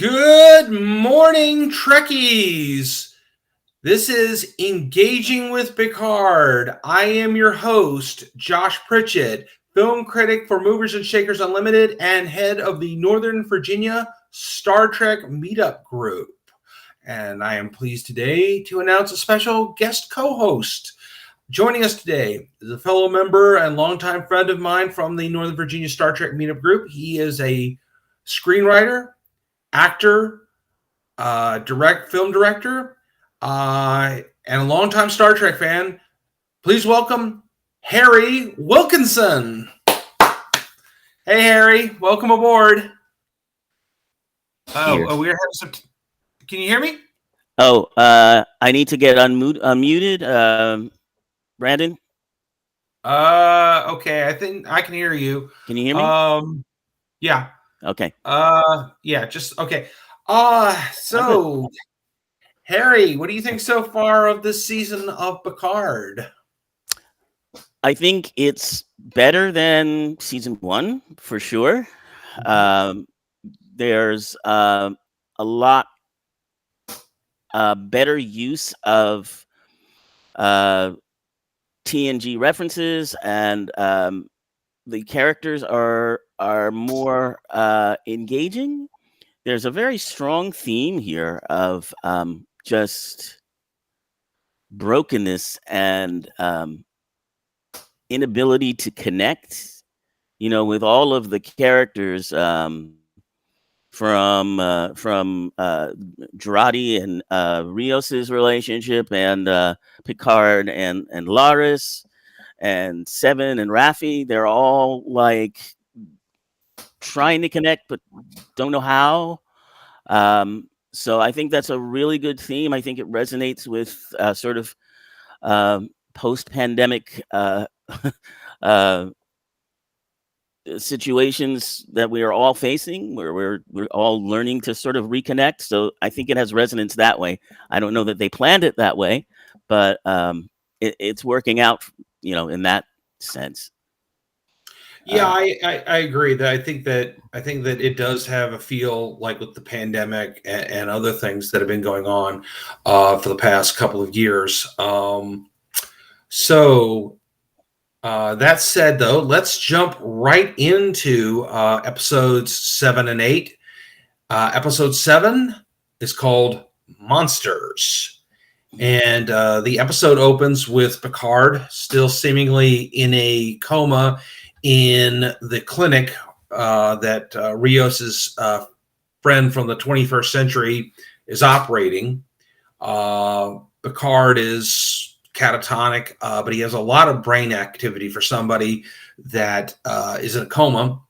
Good morning, Trekkies. This is Engaging with Picard. I am your host, Josh Pritchett, film critic for Movers and Shakers Unlimited and head of the Northern Virginia Star Trek Meetup Group. And I am pleased today to announce a special guest co-host. Joining us today is a fellow member and longtime friend of mine from the Northern Virginia Star Trek Meetup Group. He is a screenwriter, actor, film director, and a longtime Star Trek fan. Please welcome Harry Wilkinson. Hey, Harry, welcome aboard. We're having some. Can you hear me? I need to get unmuted. Brandon. Okay. I think I can hear you. Can you hear me? Yeah. Okay. Yeah. Just okay. So, Harry, what do you think so far of this season of Picard? I think it's better than season 1 for sure. There's a lot better use of TNG references, and the characters are more engaging. There's a very strong theme here of just brokenness and inability to connect, with all of the characters from Jurati and Rios's relationship, and Picard and Laris and Seven and Raffi. They're all like trying to connect but don't know how. So I think that's a really good theme. I think it resonates with sort of post-pandemic situations that we are all facing, where we're all learning to sort of reconnect. So I think it has resonance that way. I don't know that they planned it that way, but it's working out, in that sense. Yeah, I agree. That I think that it does have a feel like with the pandemic and other things that have been going on for the past couple of years. That said, though, let's jump right into episodes 7 and 8. Episode 7 is called Monsters. And the episode opens with Picard still seemingly in a coma in the clinic that Rios's friend from the 21st century is operating. Picard is catatonic, but he has a lot of brain activity for somebody that is in a coma.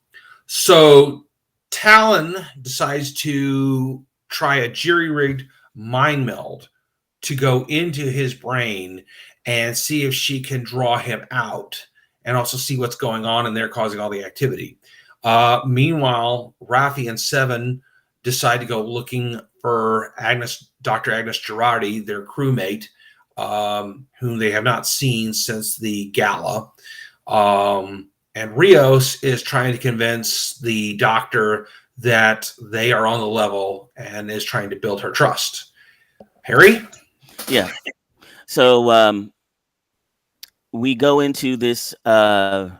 So Talon decides to try a jury-rigged mind meld to go into his brain and see if she can draw him out and also see what's going on in there causing all the activity. Meanwhile, Raffi and Seven decide to go looking for Dr. Agnes Jurati, their crewmate, whom they have not seen since the gala. And Rios is trying to convince the doctor that they are on the level and is trying to build her trust. Harry? Yeah. So we go into this, and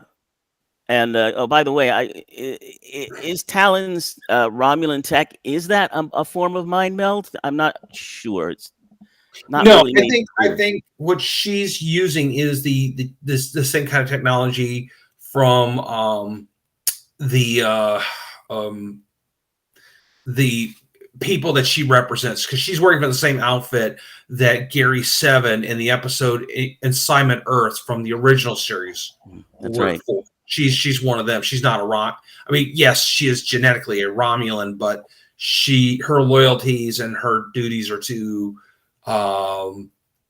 by the way, is Talon's Romulan tech, is that a form of mind meld? I'm not sure. It's not really. I think what she's using is the same kind of technology from the people that she represents, because she's wearing for the same outfit that Gary Seven in the episode Assignment Earth from the original series. That's right. For. She's one of them. She's not yes, she is genetically a Romulan, but her loyalties and her duties are to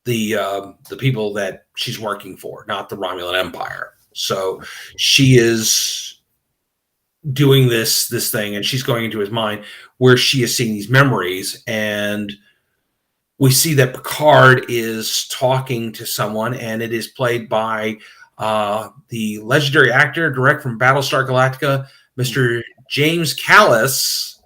the people that she's working for, not the Romulan Empire. So she is doing this thing, and she's going into his mind where she is seeing these memories, and we see that Picard is talking to someone, and it is played by the legendary actor direct from Battlestar Galactica, Mr. James Callis,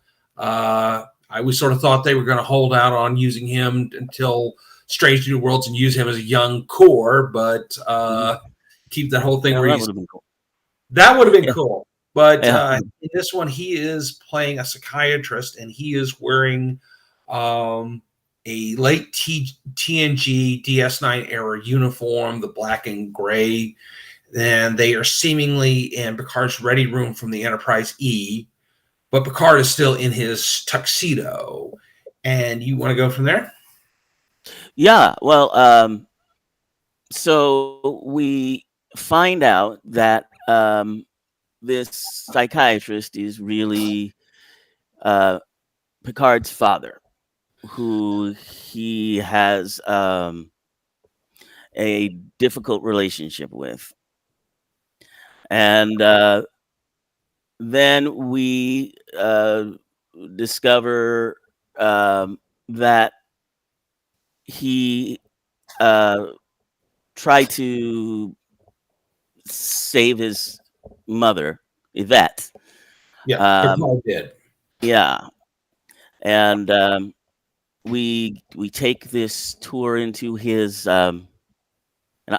we sort of thought they were going to hold out on using him until Strange New Worlds and use him as a young core, but keep that whole thing Yeah, where that he's would have been cool. that would have been Yeah, cool. But yeah, in this one, he is playing a psychiatrist, and he is wearing a late TNG DS9 era uniform, the black and gray. And they are seemingly in Picard's ready room from the Enterprise E, but Picard is still in his tuxedo. And you want to go from there? yeah. Well, so we find out that this psychiatrist is really uh, Picard's father, who he has a difficult relationship with. And then we discover that he uh, tried to save his mother, Yvette. Yeah, Um, Picard did. yeah, and we take this tour into his. And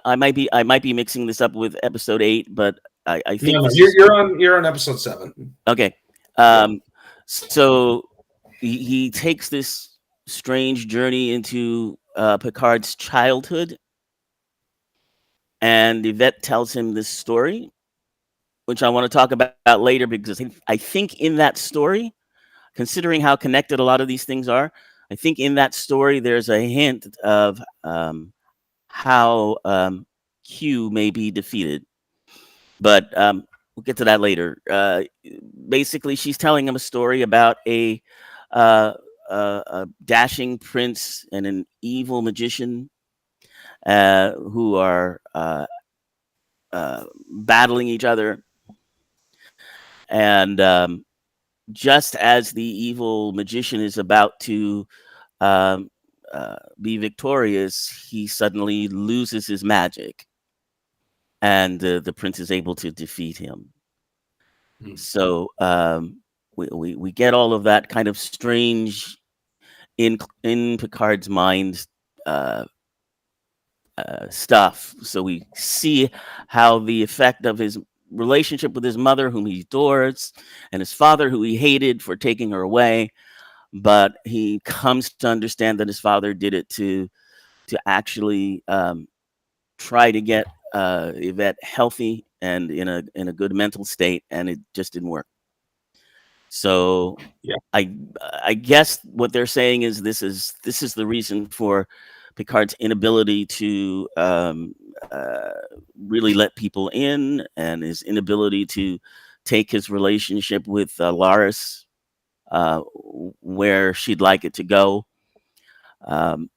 I might be mixing this up with episode 8, but I think No, this is you're on episode 7. okay. Yeah. So he takes this strange journey into Picard's childhood, and Yvette tells him this story, which I want to talk about later because I think in that story, considering how connected a lot of these things are, I think in that story there's a hint of how Q may be defeated. But we'll get to that later. Basically, she's telling him a story about a dashing prince and an evil magician who are battling each other. And just as the evil magician is about to um, be victorious, he suddenly loses his magic, and the prince is able to defeat him. So we get all of that kind of strange in Picard's mind uh, stuff. So we see how the effect of his relationship with his mother, whom he adores, and his father, who he hated for taking her away, but he comes to understand that his father did it to actually try to get Yvette healthy and in a good mental state, and it just didn't work. So Yeah. I guess what they're saying is this is the reason for Picard's inability to really let people in, and his inability to take his relationship with Laris where she'd like it to go. I'm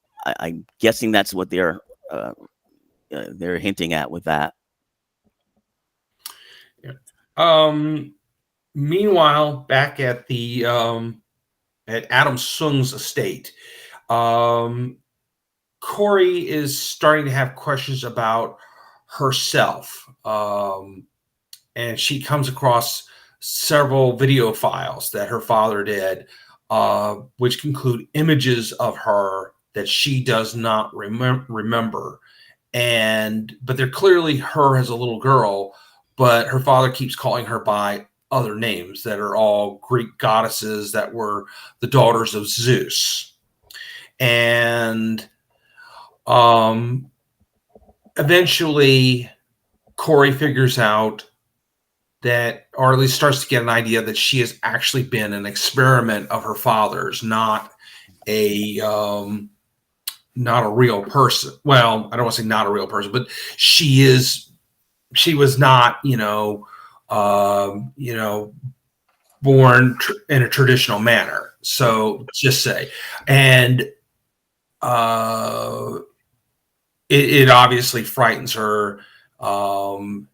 guessing that's what they're hinting at with that. Yeah. Meanwhile, back at the at Adam Sung's estate, Corey is starting to have questions about herself, and she comes across several video files that her father did, which include images of her that she does not remember, but they're clearly her as a little girl, but her father keeps calling her by other names that are all Greek goddesses that were the daughters of Zeus. And eventually Corey figures out that, or at least starts to get an idea that she has actually been an experiment of her father's, not a real person. Well, I don't want to say not a real person, but she was not, born in a traditional manner. So just say, and it obviously frightens her.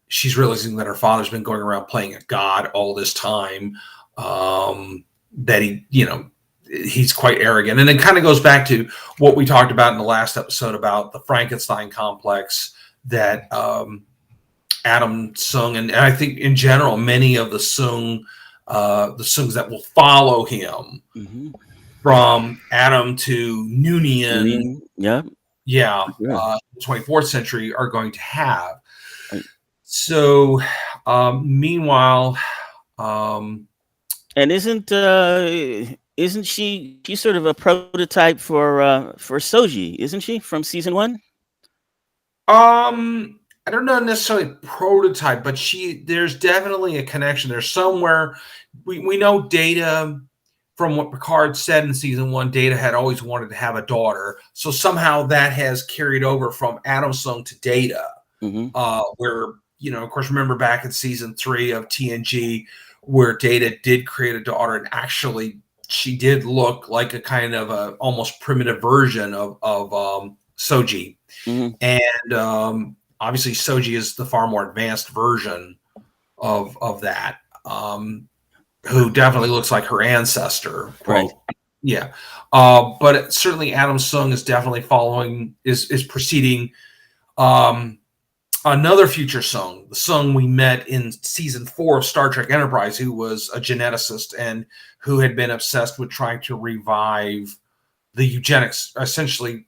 She's realizing that her father's been going around playing a god all this time. That he's quite arrogant, and it kind of goes back to what we talked about in the last episode about the Frankenstein complex that Adam Sung, and I think in general many of the Sungs that will follow him from Adam to Noonian, Yeah. yeah, Yeah. 24th century are going to have. Right. So, meanwhile, And isn't she's sort of a prototype for Soji, isn't she, from season one? I don't know necessarily prototype, but there's definitely a connection there somewhere. We know Data, from what Picard said in season one, Data had always wanted to have a daughter. So somehow that has carried over from Adam Sung to Data. Hmm. Where, of course, remember back in season 3 of TNG, where Data did create a daughter, and actually she did look like a kind of a almost primitive version of Soji. Hmm. And obviously Soji is the far more advanced version of that, who definitely looks like her ancestor, Right. quote. Yeah. But certainly Adam Sung is definitely is preceding another future Sung, the Sung we met in season 4 of Star Trek Enterprise, who was a geneticist and who had been obsessed with trying to revive the eugenics, essentially,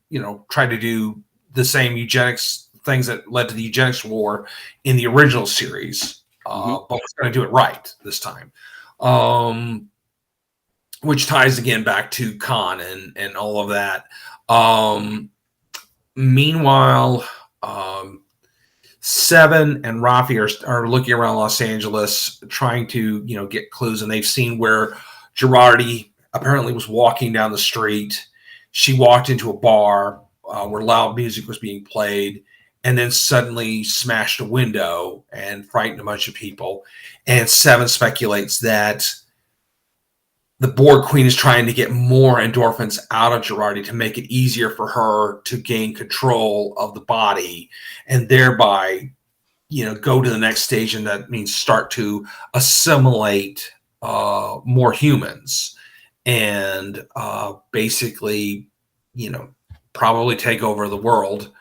try to do the same eugenics things that led to the eugenics war in the original series, Hmm. but was going to do it right this time. Which ties again back to Khan and all of that. Meanwhile, Seven and Rafi are looking around Los Angeles trying to, get clues, and they've seen where Girardi apparently was walking down the street. She walked into a bar where loud music was being played, and then suddenly smashed a window and frightened a bunch of people. And Seven speculates that the Borg Queen is trying to get more endorphins out of Girardi to make it easier for her to gain control of the body, and thereby, go to the next stage, and that means start to assimilate more humans, and basically, probably take over the world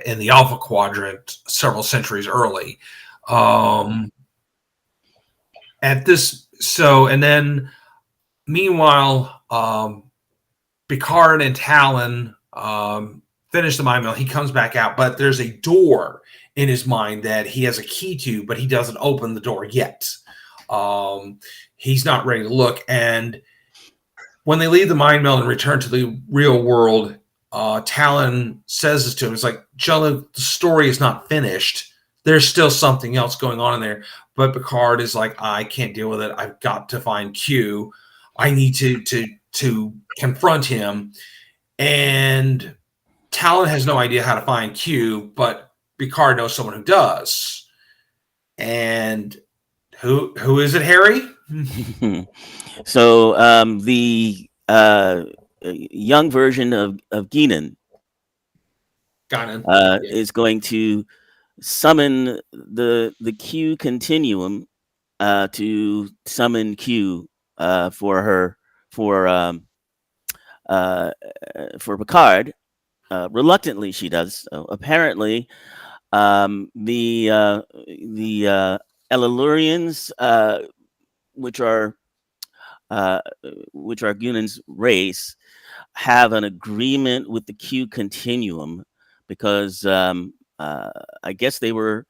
in the Alpha Quadrant several centuries early. Um, at this, so and then meanwhile, Picard and Talon finish the mind meld. He comes back out, but there's a door in his mind that he has a key to, but he doesn't open the door yet. He's not ready to look. And when they leave the mind meld and return to the real world, Talon says this to him. It's like, John, the story is not finished. There's still something else going on in there. But Picard is like, I can't deal with it. I've got to find Q. I need to confront him. And Talon has no idea how to find Q, but Picard knows someone who does. And who is it, Harry? So the young version of Guinan Guinan. Yeah. is going to summon the Q continuum to summon Q for her uh, for Picard. Reluctantly, she does. So apparently, the Elilurians, which are Gunan's race, have an agreement with the Q continuum because I guess they were,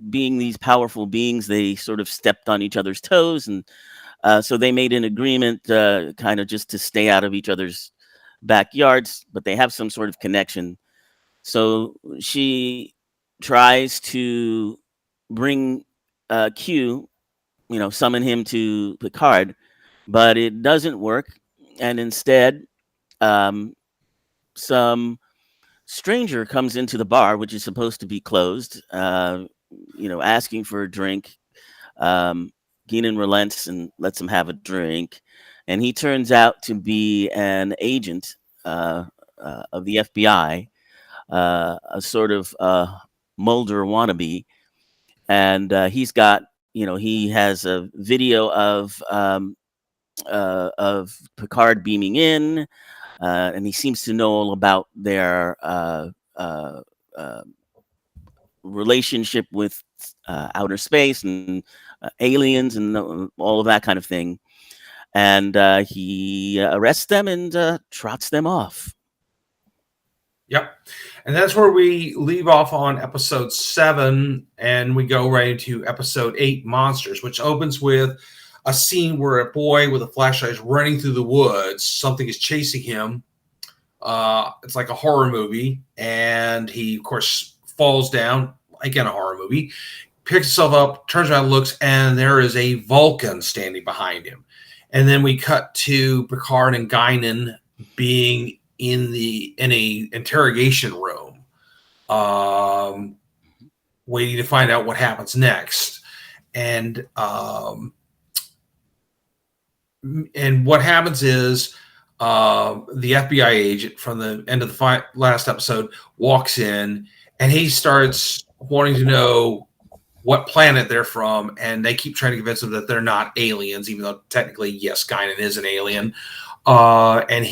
being these powerful beings, they sort of stepped on each other's toes, and so they made an agreement, kind of just to stay out of each other's backyards, but they have some sort of connection. So she tries to bring Q, summon him to Picard, but it doesn't work. And instead, um, some stranger comes into the bar, which is supposed to be closed, asking for a drink. Um, Guinan relents and lets him have a drink. And he turns out to be an agent of the FBI, a sort of Mulder wannabe. And he has a video of Picard beaming in, and he seems to know all about their uh, relationship with outer space and aliens and all of that kind of thing. and he arrests them and trots them off. Yep. And that's where we leave off on episode 7, and we go right into episode 8, Monsters, which opens with a scene where a boy with a flashlight is running through the woods. Something is chasing him. It's like a horror movie, and he, of course, falls down, like in a horror movie, picks himself up, turns around, looks, and there is a Vulcan standing behind him. And then we cut to Picard and Guinan being in a interrogation room, waiting to find out what happens next. And what happens is the FBI agent from the end of the last episode walks in, and he starts wanting to know what planet they're from, and they keep trying to convince him that they're not aliens, even though technically, yes, Guinan is an alien. And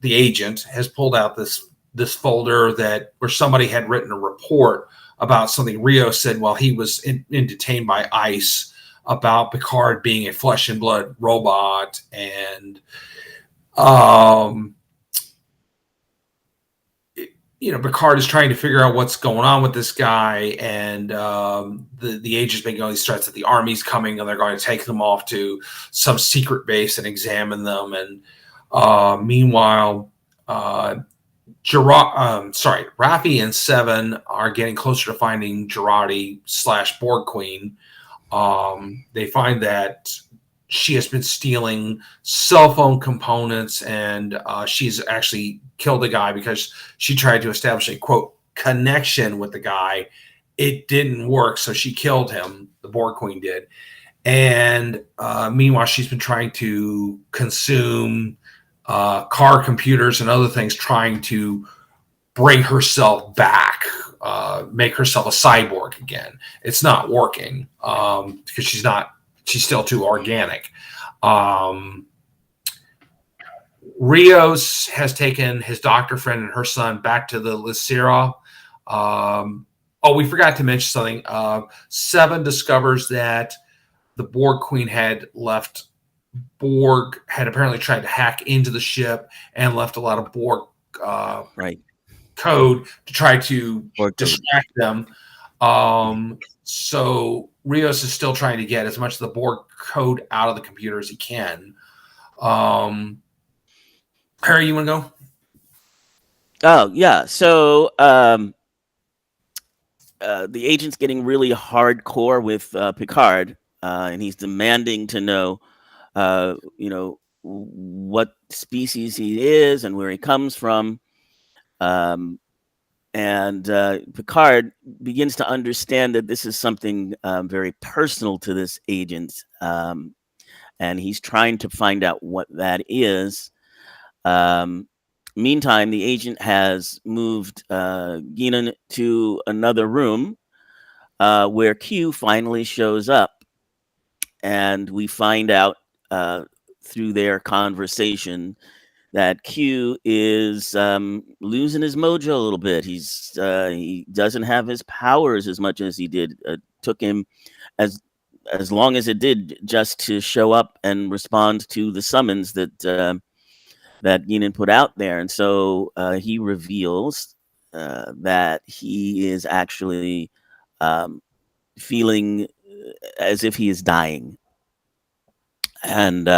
the agent has pulled out this folder where somebody had written a report about something Rios said while he was detained by ICE about Picard being a flesh and blood robot, and Picard is trying to figure out what's going on with this guy, and the agent's making all these threats that the army's coming and they're going to take them off to some secret base and examine them. And meanwhile, Raffi and Seven are getting closer to finding Jurati / Borg Queen. They find that she has been stealing cell phone components, and she's actually killed a guy because she tried to establish a, quote, connection with the guy. It didn't work, so she killed him. The Borg Queen did. And meanwhile, she's been trying to consume car computers and other things, trying to bring herself back, make herself a cyborg again. It's not working because she's still too organic. Rios has taken his doctor friend and her son back to the Lysera. We forgot to mention something. Seven discovers that the Borg Queen had apparently tried to hack into the ship and left a lot of Borg code to try to distract them. So Rios is still trying to get as much of the Borg code out of the computer as he can. Harry, you want to go? Oh, yeah. So the agent's getting really hardcore with Picard, and he's demanding to know, what species he is and where he comes from. And Picard begins to understand that this is something very personal to this agent, and he's trying to find out what that is. Meantime, the agent has moved Guinan to another room where Q finally shows up, and we find out through their conversation that Q is losing his mojo a little bit. He doesn't have his powers as much as he did. Took him as long as it did just to show up and respond to the summons that Guinan put out there. And so he reveals that he is actually feeling as if he is dying. And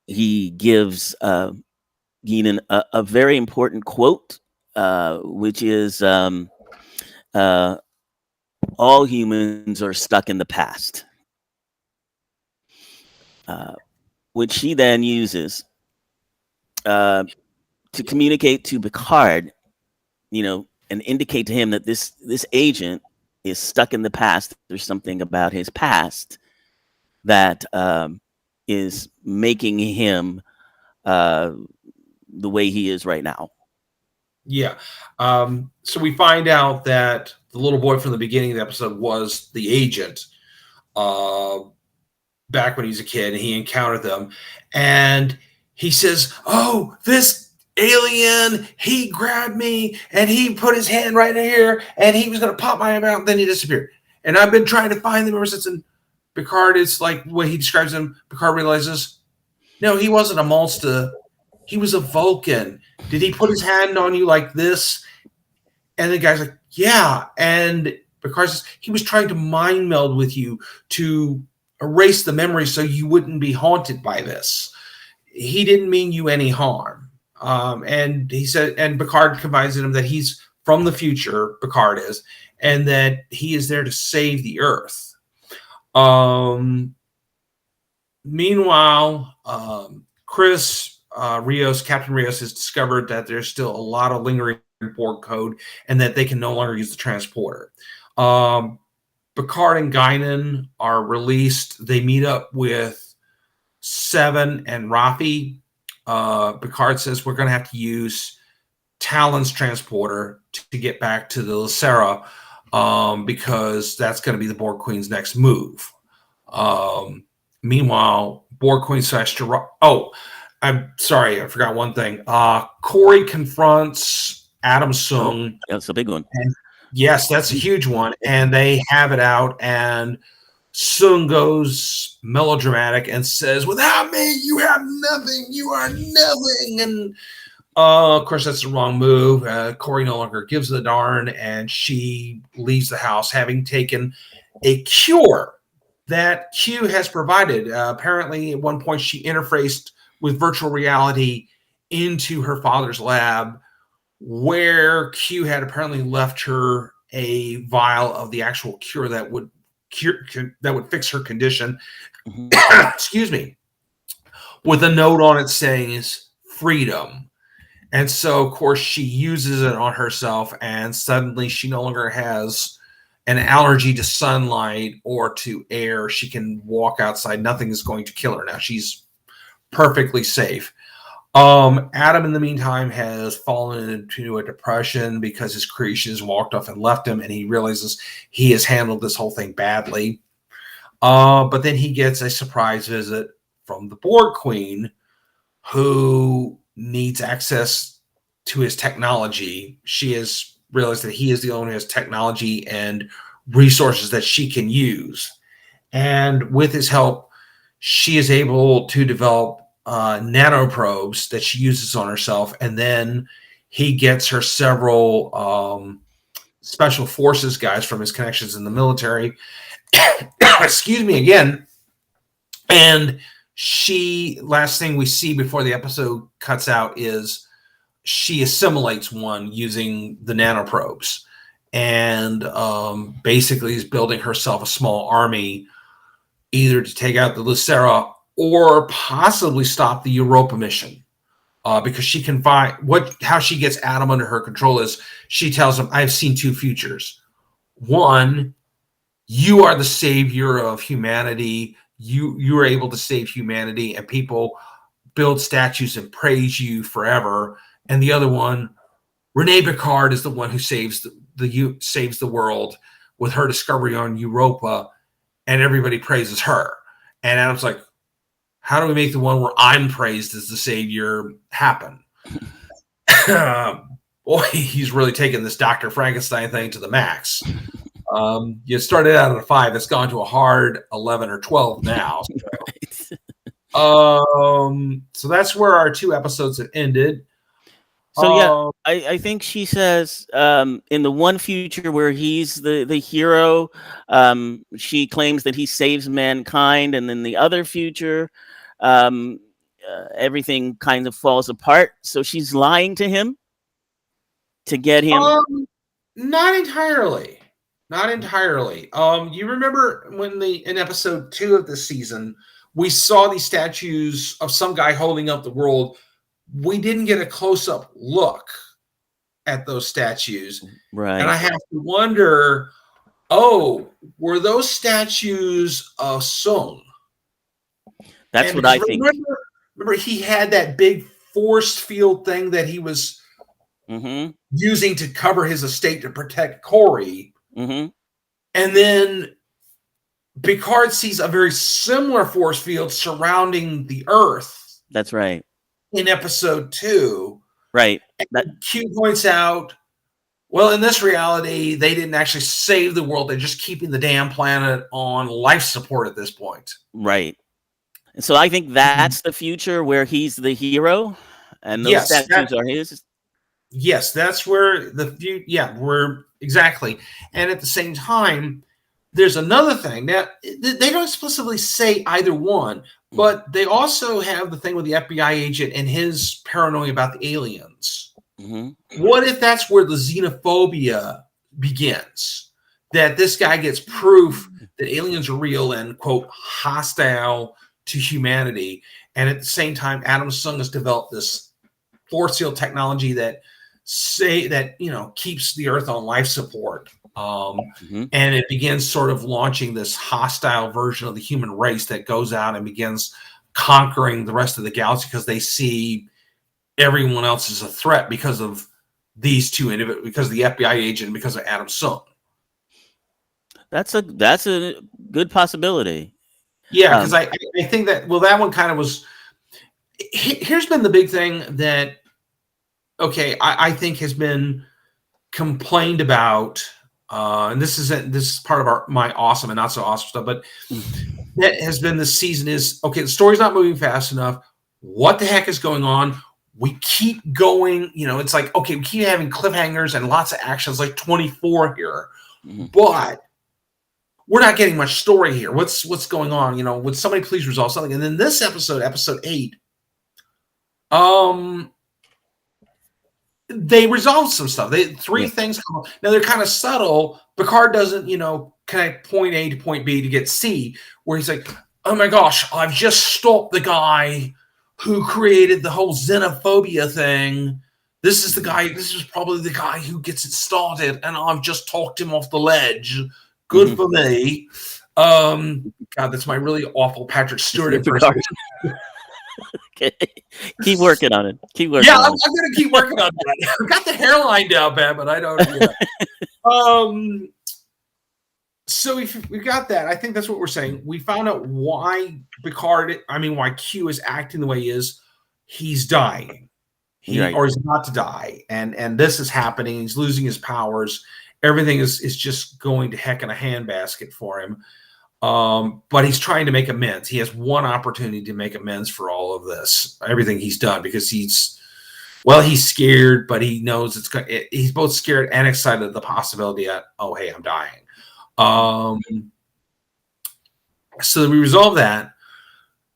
he gives Guinan a very important quote, which is, all humans are stuck in the past, which he then uses to communicate to Picard, and indicate to him that this agent is stuck in the past. There's something about his past that is making him the way he is right now. Yeah. So we find out that the little boy from the beginning of the episode was the agent back when he was a kid, and he encountered them. And he says, "Oh, this alien, he grabbed me and he put his hand right in here and he was going to pop my mouth, and then he disappeared. And I've been trying to find them ever since." And Picard is like what he describes him. Picard realizes, no, he wasn't a monster. He was a Vulcan. Did he put his hand on you like this? And the guy's like, yeah. And Picard says, he was trying to mind meld with you to erase the memory so you wouldn't be haunted by this. He didn't mean you any harm. And he said, and Picard confides in him that he's from the future, Picard is, and that he is there to save the Earth. Meanwhile, Captain Rios has discovered that there's still a lot of lingering Borg code and that they can no longer use the transporter. Picard and Guinan are released. They meet up with Seven and Rafi. Picard says, we're going to have to use Talon's transporter to get back to the Lysera, because that's going to be the Borg Queen's next move. Meanwhile, Borg Queen / I'm sorry, I forgot one thing. Corey confronts Adam Sung. Oh, that's a big one. Yes, that's a huge one. And they have it out, and Sung goes melodramatic and says, without me, you have nothing. You are nothing. And of course, that's the wrong move. Corey no longer gives a darn, and she leaves the house having taken a cure that Q has provided. Apparently, at one point, she interfaced with virtual reality into her father's lab, where Q had apparently left her a vial of the actual cure that would fix her condition. Mm-hmm. Excuse me. With a note on it saying freedom. And so, of course, she uses it on herself, and suddenly she no longer has an allergy to sunlight or to air. She can walk outside. Nothing is going to kill her now. She's perfectly safe. Adam, in the meantime, has fallen into a depression because his creations walked off and left him, and he realizes he has handled this whole thing badly. But then he gets a surprise visit from the Borg Queen, who needs access to his technology. She has realized that he is the only who has technology and resources that she can use. And with his help, she is able to develop nanoprobes that she uses on herself. And then he gets her several special forces guys from his connections in the military. Excuse me again. And last thing we see before the episode cuts out is she assimilates one using the nanoprobes, and basically is building herself a small army, either to take out the Lysera or possibly stop the Europa mission, because she can find how she gets Adam under her control is she tells him, I've seen two futures. One, you are the savior of humanity. You are able to save humanity, and people build statues and praise you forever. And the other one, Renee Picard is the one who saves the world with her discovery on Europa, and everybody praises her. And Adam's like, how do we make the one where I'm praised as the savior happen? Boy, he's really taken this Dr. Frankenstein thing to the max. You started out at a 5. It's gone to a hard 11 or 12 now. So that's where our 2 episodes have ended. So I think she says in the one future where he's the hero, she claims that he saves mankind, and in the other future, everything kind of falls apart. So she's lying to him to get him. Not entirely. You remember when in episode 2 of the season, we saw these statues of some guy holding up the world. We didn't get a close-up look at those statues. Right. And I have to wonder, were those statues of Sung? That's what I think. Remember, he had that big force field thing that he was using to cover his estate to protect Corey. Mm-hmm. And then Picard sees a very similar force field surrounding the Earth. That's right. In episode 2. Right. Q points out Well, in this reality, they didn't actually save the world. They're just keeping the damn planet on life support at this point. Right. And so I think that's the future where he's the hero and those Yes, statues are his. yes, that's where we're exactly. And at the same time, there's another thing. Now, they don't explicitly say either one, but they also have the thing with the FBI agent and his paranoia about the aliens. Mm-hmm. What if that's where the xenophobia begins? That this guy gets proof that aliens are real and, quote, hostile to humanity. And at the same time, Adam Sung has developed this force field technology that keeps the Earth on life support. And it begins sort of launching this hostile version of the human race that goes out and begins conquering the rest of the galaxy because they see everyone else as a threat because of these two individuals, because of the FBI agent, because of Adam Sung. That's a good possibility. Yeah, because I think that that one kind of was. Here's been the big thing that I think has been complained about, and this is part of my awesome and not so awesome stuff, but that has been this season is the story's not moving fast enough. What the heck is going on? We keep going, it's like, we keep having cliffhangers and lots of actions, like 24 here, but we're not getting much story here. What's going on? Would somebody please resolve something? And then this episode 8, they resolve some stuff. Three things come up. Now they're kind of subtle. Picard doesn't, connect point A to point B to get C, where he's like, oh my gosh, I've just stopped the guy who created the whole xenophobia thing. This is probably the guy who gets it started, and I've just talked him off the ledge. Good for me. God, that's my really awful Patrick Stewart impersonation. Okay. Keep working on it. I'm going to keep working on that. I've got the hairline down, bad, but I don't. So we've got that. I think that's what we're saying. We found out why why Q is acting the way he is. He's dying. Or he's about to die. And this is happening. He's losing his powers. Everything is just going to heck in a handbasket for him. But he's trying to make amends. He has one opportunity to make amends for all of this, everything he's done, because he's scared, but he knows he's both scared and excited at the possibility that, oh, hey, I'm dying. So we resolve that.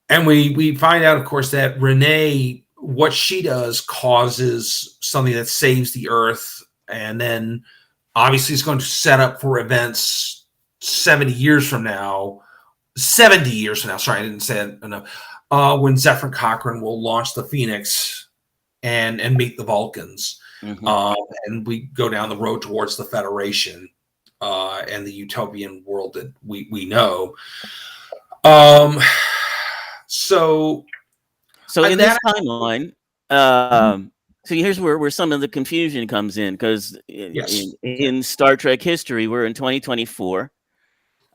And we find out, of course, that Renee, what she does causes something that saves the Earth. And then obviously it's going to set up for events 70 years from now. Sorry, I didn't say it enough. When Zephyr Cochrane will launch the Phoenix and meet the Vulcans. And we go down the road towards the Federation and the utopian world that we know. So in this timeline, so here's where some of the confusion comes in, because in Star Trek history, we're in 2024.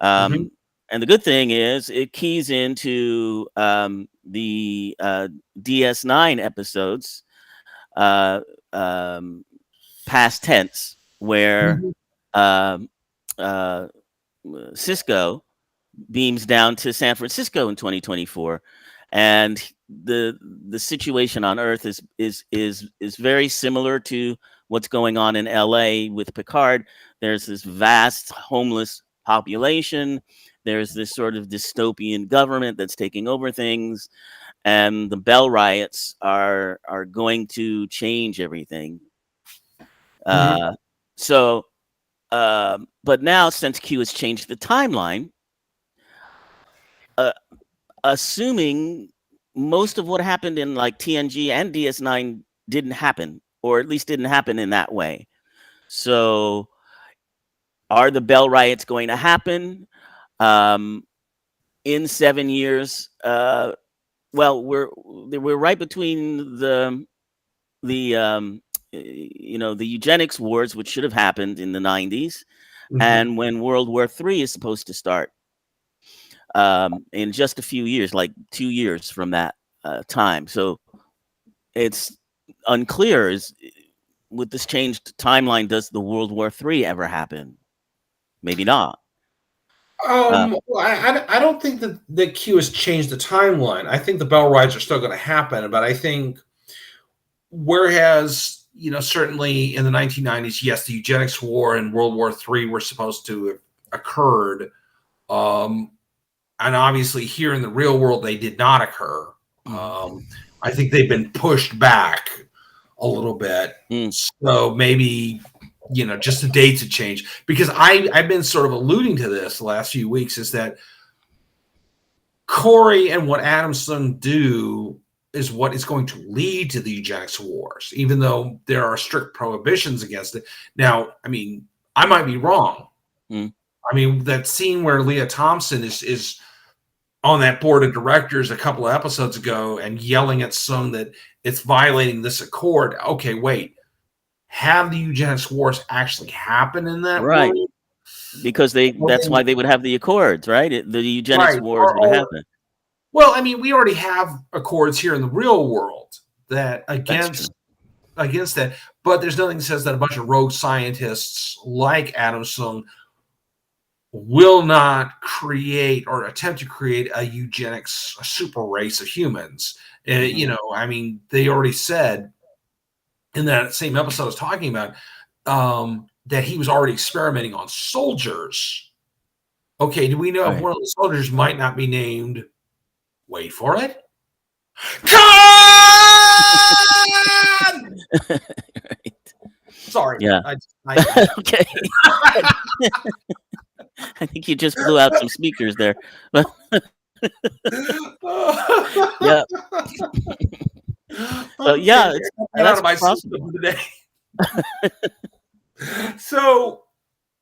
And the good thing is it keys into the DS9 episodes, past tense, where Cisco beams down to San Francisco in 2024, and the situation on Earth is very similar to what's going on in LA with Picard. There's this vast homeless population. There's this sort of dystopian government that's taking over things, and the Bell riots are going to change everything. But now, since Q has changed the timeline, assuming most of what happened in like TNG and DS9 didn't happen, or at least didn't happen in that way. So are the Bell riots going to happen in 7 years? Well, we're right between the eugenics wars, which should have happened in the 90s, and when World War III is supposed to start in just a few years, like 2 years from that time. So it's unclear with this changed timeline, does the World War III ever happen? Maybe not. Well, I don't think that Q has changed the timeline. I think the Bell rides are still going to happen, but I think whereas certainly in the 1990s, yes, the eugenics war and World War III were supposed to have occurred, and obviously here in the real world they did not occur. I think they've been pushed back a little bit, so maybe just the dates have changed, because I've been sort of alluding to this the last few weeks, is that Corey and what Adamson do is what is going to lead to the eugenics wars, even though there are strict prohibitions against it. Now, I mean, I might be wrong. I mean, that scene where Leah Thompson is on that board of directors a couple of episodes ago and yelling at Sung that it's violating this accord. Okay, wait. Have the eugenics wars actually happen in that world? Because that's why they would have the accords, right? The eugenics wars would happen. Well, I mean, we already have accords here in the real world that against that, but there's nothing that says that a bunch of rogue scientists like Adamson will not create or attempt to create a eugenics super race of humans. I mean, they already said in that same episode I was talking about that he was already experimenting on soldiers. Okay, do we know if one of the soldiers might not be named? Wait for it. Right. Sorry. Yeah. Okay. I think you just blew out some speakers there. Yeah. So yeah, that's my system today. So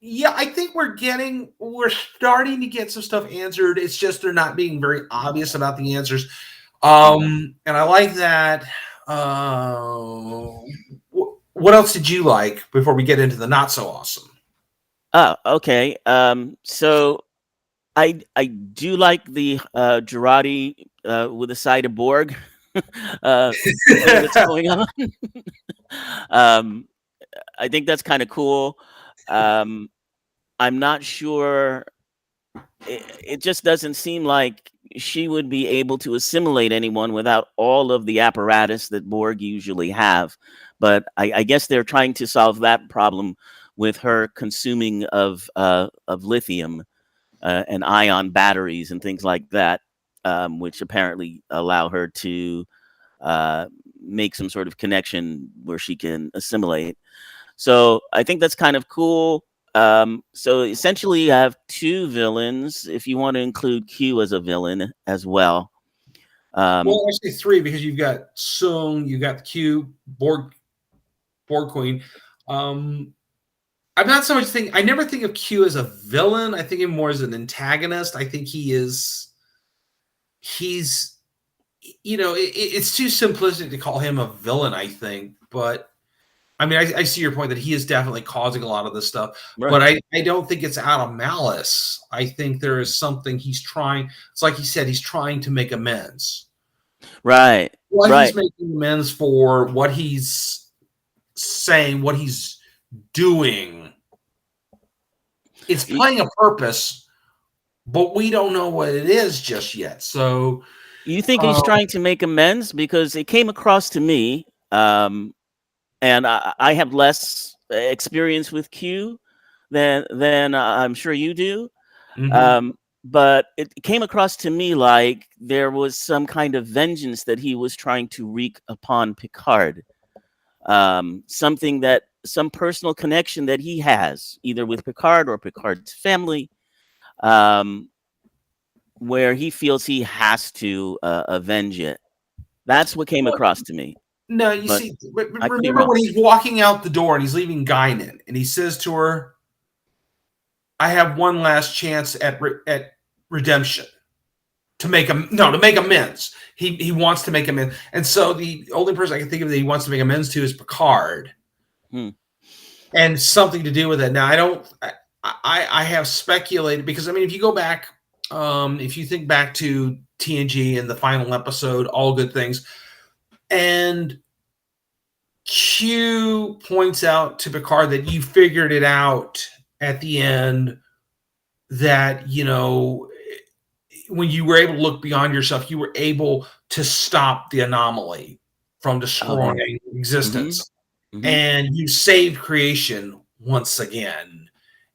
yeah, I think we're starting to get some stuff answered. It's just they're not being very obvious about the answers. And I like that. What else did you like before we get into the not so awesome? Oh, okay. So I do like the Girardi with a side of Borg thing that's going on. I think that's kind of cool. I'm not sure. It just doesn't seem like she would be able to assimilate anyone without all of the apparatus that Borg usually have. But I guess they're trying to solve that problem with her consuming of lithium and ion batteries and things like that, which apparently allow her to make some sort of connection where she can assimilate. So I think that's kind of cool. So essentially you have two villains, if you want to include Q as a villain as well. Well, actually three, because you've got Sung, you got Q, Borg Queen. I'm not so much I never think of Q as a villain. I think of him more as an antagonist. I think he's it's too simplistic to call him a villain, I think. But I mean, I see your point that he is definitely causing a lot of this stuff, but I don't think it's out of malice. I think there is something he's trying. It's like he said, he's trying to make amends. Right. He's making amends for what he's saying, what he's doing. It's playing a purpose, but we don't know what it is just yet. So you think he's trying to make amends? Because it came across to me, and I have less experience with Q than I'm sure you do. But it came across to me like there was some kind of vengeance that he was trying to wreak upon Picard. Some personal connection that he has, either with Picard or Picard's family, where he feels he has to avenge it. That's what came across to me. No, you see, remember when he's walking out the door and he's leaving Guinan, and he says to her, "I have one last chance at redemption, to make amends." He wants to make amends, and so the only person I can think of that he wants to make amends to is Picard, and something to do with it. Now, I have speculated, because I mean, if you go back, if you think back to TNG and the final episode, All Good Things. And Q points out to Picard that you figured it out at the end, that, when you were able to look beyond yourself, you were able to stop the anomaly from Okay. destroying Mm-hmm. existence. Mm-hmm. And you saved creation once again.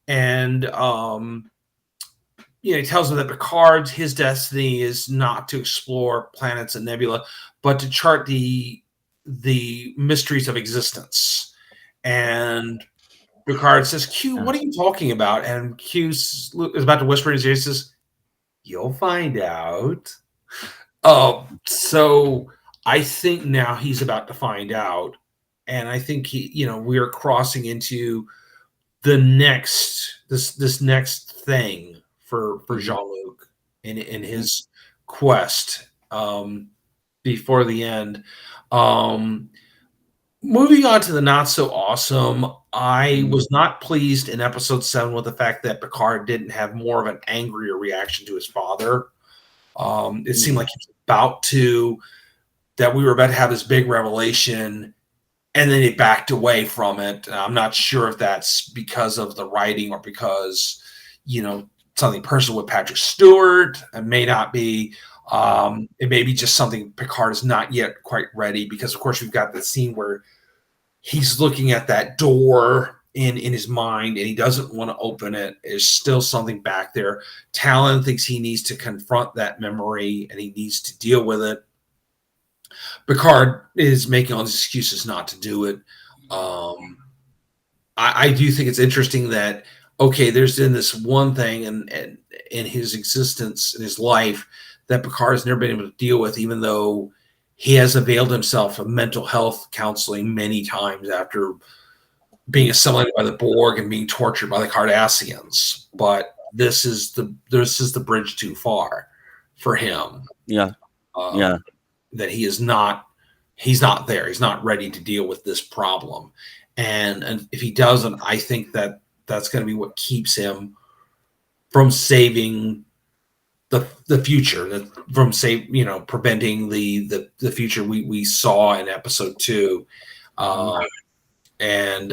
And he tells him that Picard's his destiny is not to explore planets and nebula, but to chart the mysteries of existence. And Picard says, Q, Yeah. what are you talking about? And Q is about to whisper in his ear, says, you'll find out. So I think now he's about to find out. And I think we are crossing into this next thing for Mm-hmm. Jean-Luc in Mm-hmm. his quest, before the end. Um, Moving on to the not so awesome, I Mm-hmm. was not pleased in episode 7 with the fact that Picard didn't have more of an angrier reaction to his father. It seemed Mm-hmm. like he was that we were about to have this big revelation, and then he backed away from it. I'm not sure if that's because of the writing or because, something personal with Patrick Stewart. It may not be. It may be just something Picard is not yet quite ready, because, of course, we've got the scene where he's looking at that door in his mind, and he doesn't want to open it. There's still something back there. Talon thinks he needs to confront that memory, and he needs to deal with it. Picard is making all these excuses not to do it. Um, I do think it's interesting that, okay, there's been this one thing and in his existence, in his life, that Picard has never been able to deal with, even though he has availed himself of mental health counseling many times after being assimilated by the Borg and being tortured by the Cardassians. But this is the bridge too far for him. Yeah. Um, Yeah. that he's not there. He's not ready to deal with this problem. And if he doesn't, I think that's going to be what keeps him from saving the future, from preventing the future we saw in episode 2. Mm-hmm. And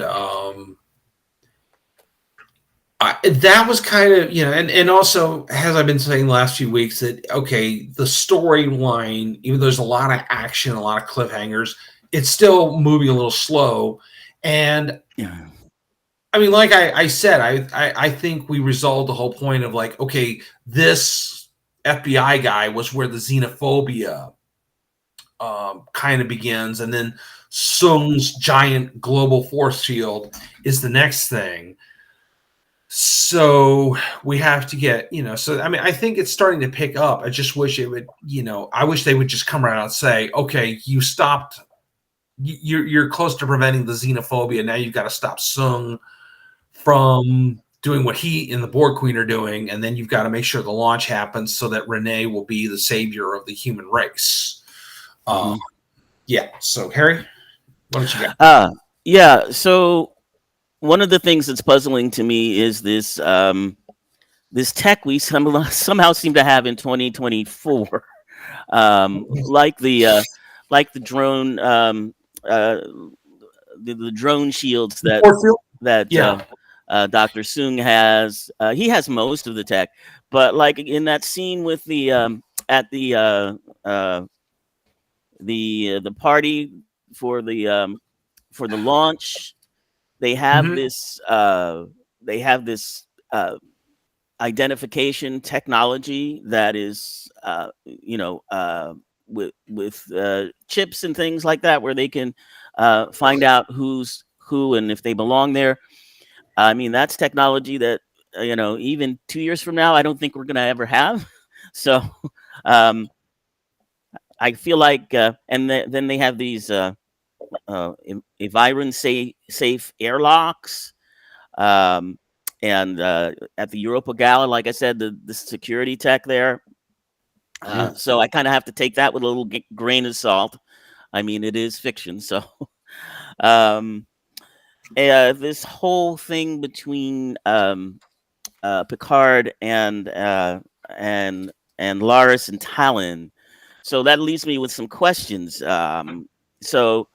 that was kind of, and also, as I've been saying the last few weeks, that, okay, the storyline, even though there's a lot of action, a lot of cliffhangers, it's still moving a little slow. And Yeah. I mean, like I said, I think we resolved the whole point of, like, okay, this FBI guy was where the xenophobia kind of begins, and then Sung's giant global force field is the next thing. So we have to get, so I mean, I think it's starting to pick up. I just wish it would, I wish they would just come around and say, okay, you stopped, you're close to preventing the xenophobia. Now you've got to stop Sung from doing what he and the Borg Queen are doing, and then you've got to make sure the launch happens so that Renee will be the savior of the human race. Mm-hmm. Yeah. So Harry, what don't you got? Yeah. So one of the things that's puzzling to me is this tech we somehow seem to have in 2024, like the drone, uh, the drone shields Force field? that Yeah. Dr. Sung has. He has most of the tech, but like in that scene with at the party for the launch, they have Mm-hmm. this identification technology that is with chips and things like that, where they can find out who's who and if they belong there. I mean, that's technology that even 2 years from now, I don't think we're going to ever have. So um, I feel like, then they have these environ safe airlocks. Um, and at the Europa Gala, like I said, the security tech there. So I kind of have to take that with a little grain of salt. I mean, it is fiction, so um, this whole thing between Picard and Laris and Talon. So that leaves me with some questions. So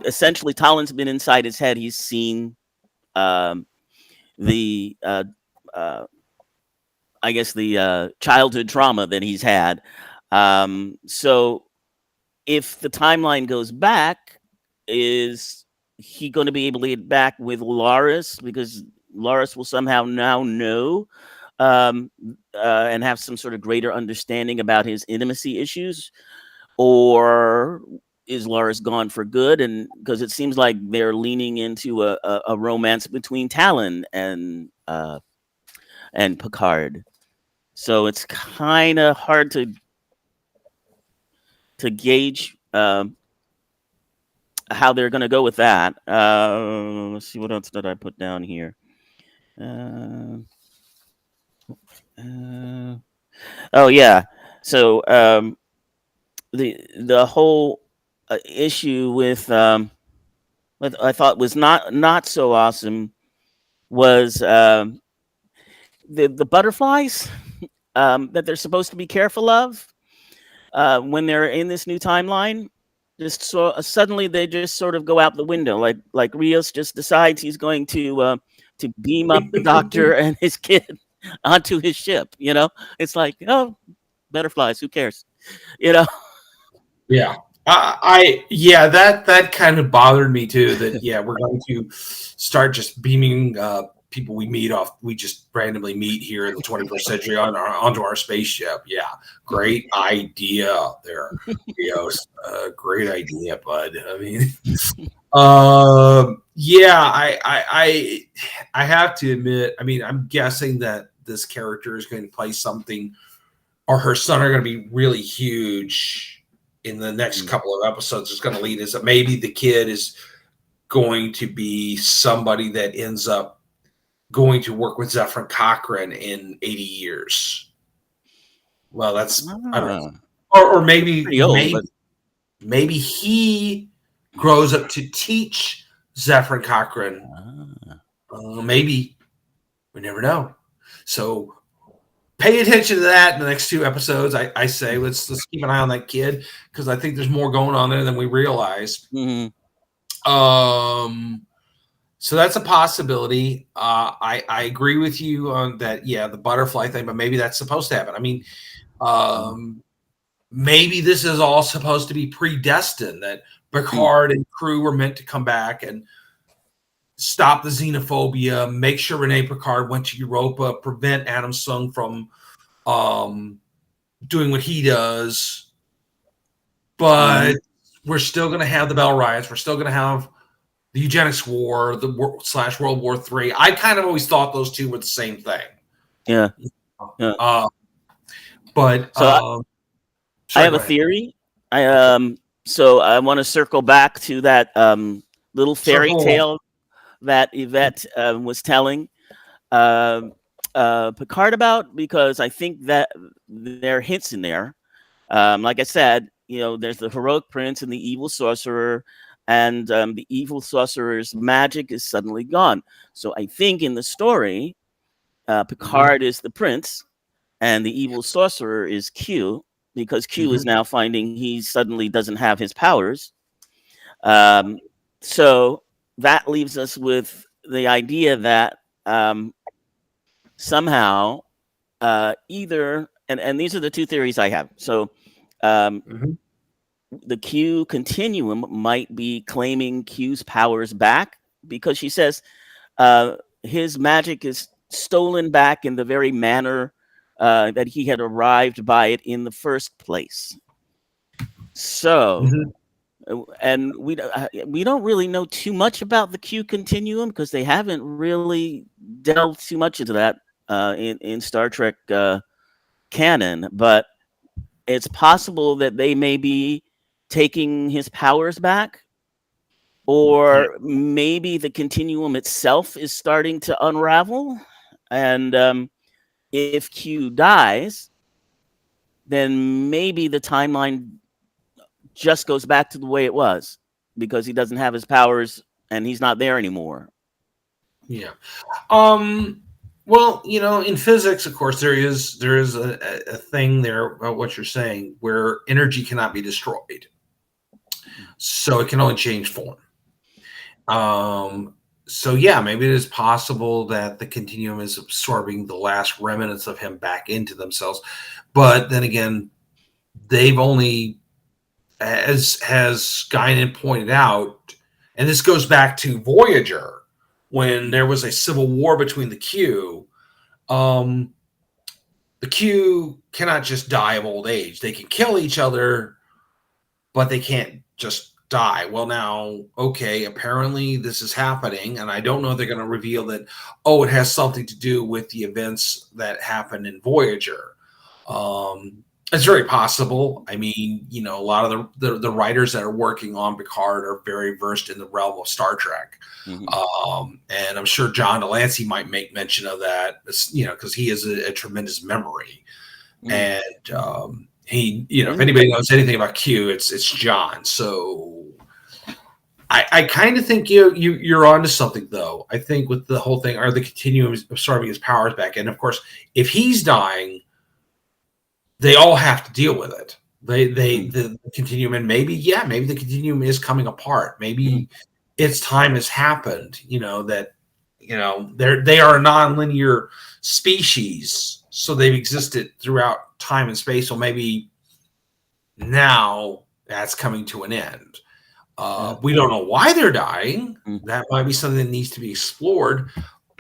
essentially Talon's been inside his head. He's seen um, the uh, I guess the childhood trauma that he's had. So if the timeline goes back, is he going to be able to get back with Loris, because Loris will somehow now know um, and have some sort of greater understanding about his intimacy issues, or is Loris gone for good? And because it seems like they're leaning into a romance between Talon and Picard. So it's kind of hard to gauge how they're going to go with that. Let's see, what else did I put down here? Oh yeah. So the whole issue with what I thought was not so awesome was the butterflies that they're supposed to be careful of when they're in this new timeline. Just so suddenly they just sort of go out the window, like Rios just decides he's going to beam up the doctor and his kid onto his ship. It's like, oh, butterflies, who cares? You know. Yeah. Yeah, that kind of bothered me too. That we're going to start just beaming people we just randomly meet here in the 21st century onto our spaceship. Yeah, great idea there, Rios. Great idea, bud. I mean, I have to admit. I mean, I'm guessing that this character is going to play something, or her son are going to be really huge in the next couple of episodes. Is going to lead us that maybe the kid is going to be somebody that ends up going to work with Zephyr Cochrane in 80 years. Well, that's I don't know. Or maybe pretty old, but maybe he grows up to teach Zephyr Cochrane. Maybe. We never know. So pay attention to that in the next 2 episodes. I say let's keep an eye on that kid, because I think there's more going on there than we realize. Mm-hmm. So that's a possibility. I agree with you on that. Yeah, the butterfly thing, but maybe that's supposed to happen. I mean, maybe this is all supposed to be predestined, that Picard and crew were meant to come back and stop the xenophobia, make sure Rene Picard went to Europa, prevent Adam Sung from doing what he does. But we're still going to have the Bell Riots. We're still going to have the Eugenics War, the /World War III. I kind of always thought those two were the same thing. Yeah. But so I have a theory. So I want to circle back to that little fairy tale that Yvette was telling Picard about, because I think that there are hints in there. Like I said, there's the heroic prince and the evil sorcerer, and the evil sorcerer's magic is suddenly gone. So I think in the story, Picard is the prince, and the evil sorcerer is Q, because Q is now finding he suddenly doesn't have his powers. So that leaves us with the idea that somehow either, and these are the 2 theories I have. So the Q continuum might be claiming Q's powers back, because she says his magic is stolen back in the very manner that he had arrived by it in the first place. So, and we don't really know too much about the Q continuum, because they haven't really delved too much into that in Star Trek canon. But it's possible that they may be taking his powers back, or maybe the continuum itself is starting to unravel. And if Q dies, then maybe the timeline just goes back to the way it was, because he doesn't have his powers and he's not there anymore. Yeah. Well, in physics, of course, there is a thing there about what you're saying, where energy cannot be destroyed. so it can only change form. So yeah, maybe it is possible that the continuum is absorbing the last remnants of him back into themselves. But then again, they've only, as has Guinan pointed out, and this goes back to Voyager, when there was a civil war between the Q. The Q cannot just die of old age. They can kill each other, but they can't just die. Well, now, okay, apparently this is happening, and I don't know if they're going to reveal that, oh, it has something to do with the events that happened in Voyager. It's very possible. I mean, you know, a lot of the writers that are working on Picard are very versed in the realm of Star Trek. And I'm sure Jr.analyzes might make mention of that, you know, because he has a tremendous memory. And he, you know, if anybody knows anything about Q, it's John. So I kind of think you're onto something, though. I think with the whole thing, are the continuum absorbing his powers back, and of course, if he's dying, they all have to deal with it. The continuum, and maybe the continuum is coming apart. Maybe its time has happened. You know that, you know, they are a non-linear species, so they've existed throughout time and space. So maybe now that's coming to an end. We don't know why they're dying. That might be something that needs to be explored.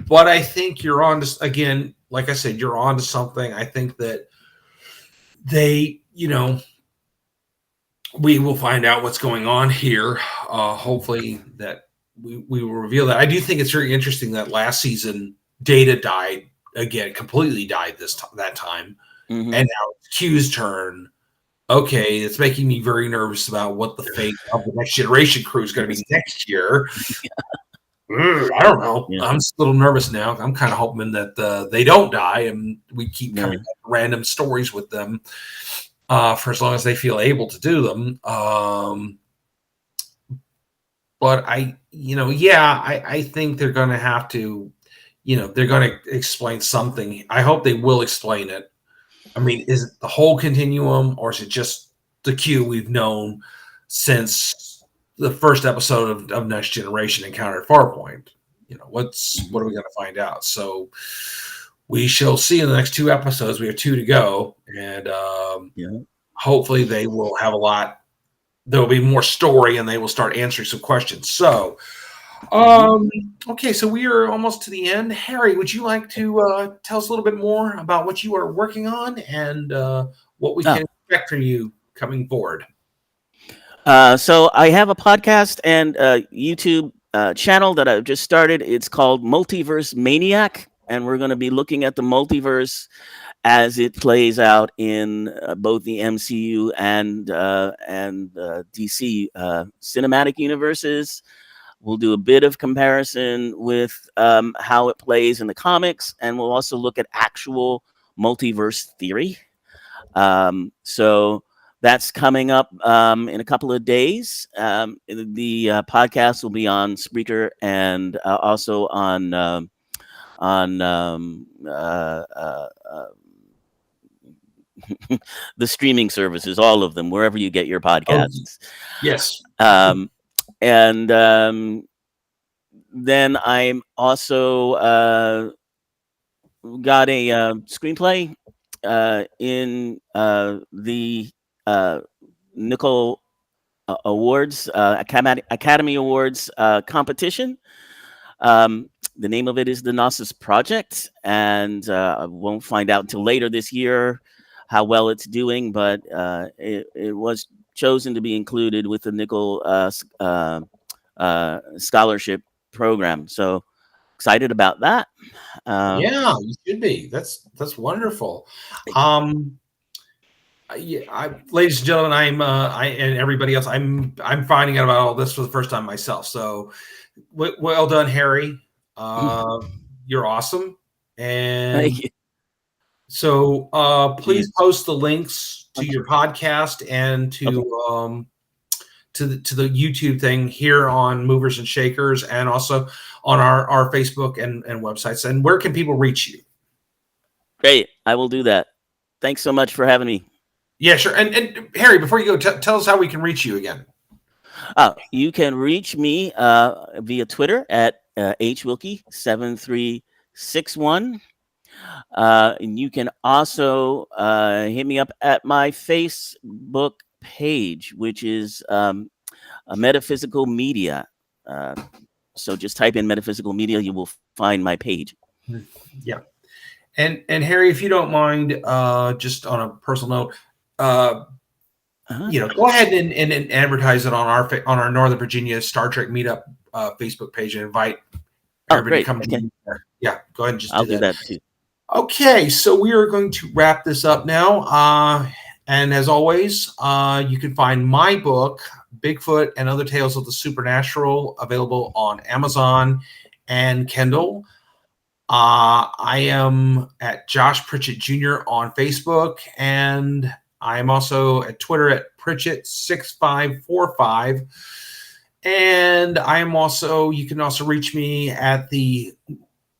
But I think you're on to, again, like I said, you're on to something. I think that they, you know, we will find out what's going on here. Hopefully that we will reveal that. I do think it's very interesting that last season Data died again, completely died that time. And now it's Q's turn. Okay, it's making me very nervous about what the fate of the Next Generation crew is going to be next year. I don't know. I'm just a little nervous now. I'm kind of hoping that they don't die, and we keep coming up with random stories with them for as long as they feel able to do them. But I think they're going to have to, you know, they're going to explain something. I hope they will explain it. I mean, is it the whole continuum, or is it just the Q we've known since the first episode of Next Generation Encounter at Farpoint? You know, what are we going to find out? So we shall see in the next 2 episodes. We have 2 to go, and hopefully they will have a lot. There will be more story, and they will start answering some questions. So, okay, so we are almost to the end. Harry, would you like to tell us a little bit more about what you are working on and what we can expect from you coming forward? So I have a podcast and a YouTube channel that I've just started. It's called Multiverse Maniac, and we're going to be looking at the multiverse as it plays out in both the MCU and DC cinematic universes. We'll do a bit of comparison with how it plays in the comics, and we'll also look at actual multiverse theory. So that's coming up in a couple of days. The podcast will be on Spreaker and also on the streaming services, all of them, wherever you get your podcasts. Yes. And then I'm also got a screenplay in the Nickel Awards, Academy Awards competition. The name of it is the Gnosis Project, and I won't find out until later this year how well it's doing, but it was chosen to be included with the Nickel scholarship program. So excited about that. Yeah, you should be. That's wonderful. Ladies and gentlemen, I and everybody else, I'm finding out about all this for the first time myself. So well done, Harry. You're awesome. And Thank you. So please post the links to your podcast and to the YouTube thing here on Movers and Shakers, and also on our Facebook and websites. And where can people reach you? Great, I will do that. Thanks so much for having me. Yeah, sure. And Harry, before you go, tell us how we can reach you again. You can reach me via Twitter at hwilkie7361. And you can also hit me up at my Facebook page, which is a Metaphysical Media. Uh, so just type in Metaphysical Media, you will find my page. Yeah. And Harry, if you don't mind, just on a personal note, go ahead and advertise it on our Northern Virginia Star Trek meetup Facebook page and invite everybody to come join there. Yeah, go ahead and just I'll do that too. Okay, so we are going to wrap this up now. And as always, you can find my book, Bigfoot and Other Tales of the Supernatural, available on Amazon and Kindle. I am at Josh Pritchett, Jr. on Facebook, and I am also at Twitter at Pritchett6545. And I am also, you can also reach me at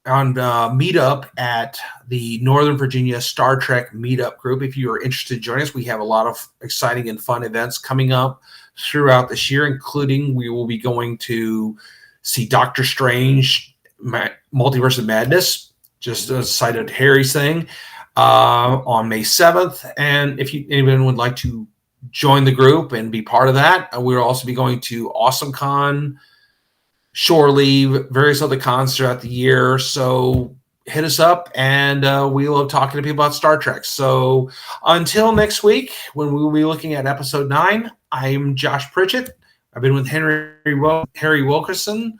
on meetup at the Northern Virginia Star Trek meetup group. If you are interested in joining us, we have a lot of exciting and fun events coming up throughout this year, including we will be going to see Doctor Strange, Multiverse of Madness, just a cited Harry's thing, on May 7th. And if anyone would like to join the group and be part of that, we'll also be going to AwesomeCon, Shore Leave, various other cons throughout the year. So hit us up, and we love talking to people about Star Trek. So until next week, when we will be looking at episode 9, I'm Josh Pritchett. I've been with Harry Wilkerson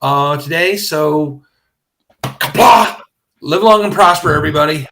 today. So live long and prosper, everybody.